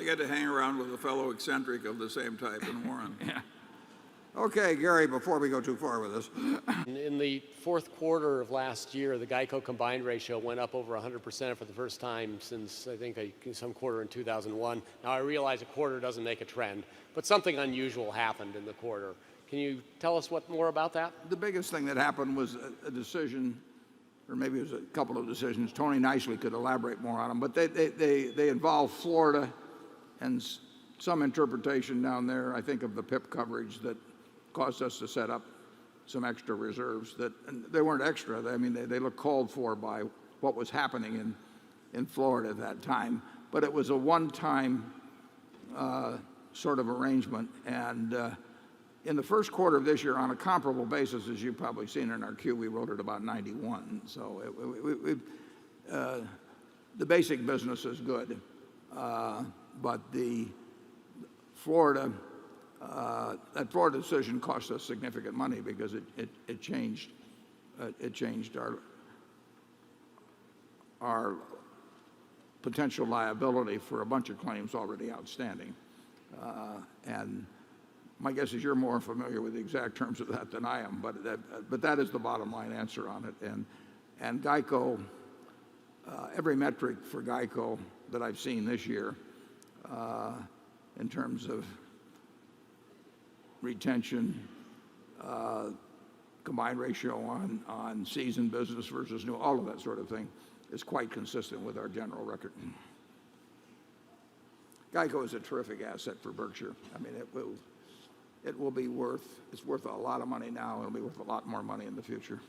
get to hang around with a fellow eccentric of the same type in Warren. Yeah. Okay, Gary, before we go too far with this, In the fourth quarter of last year, the GEICO combined ratio went up over 100% for the first time since, I think, some quarter in 2001. Now, I realize a quarter doesn't make a trend, but something unusual happened in the quarter. Can you tell us what more about that? the biggest thing that happened was a decision, or maybe it was a couple of decisions. Tony Nicely could elaborate more on them, but they involve Florida and some interpretation down there, I think, of the PIP coverage that caused us to set up some extra reserves that, and they weren't extra. I mean, they looked called for by what was happening in Florida at that time. But it was a one-time sort of arrangement. And in the first quarter of this year, on a comparable basis, as you've probably seen in our Q, we wrote it about 91. So the basic business is good. But the Florida, that Florida decision cost us significant money because it changed our potential liability for a bunch of claims already outstanding. And my guess is you're more familiar with the exact terms of that than I am, but that is the bottom line answer on it. And GEICO, every metric for GEICO that I've seen this year, in terms of retention, combined ratio on seasoned business versus new, all of that sort of thing is quite consistent with our general record. GEICO is a terrific asset for Berkshire. I mean, it's worth a lot of money now. It'll be worth a lot more money in the future.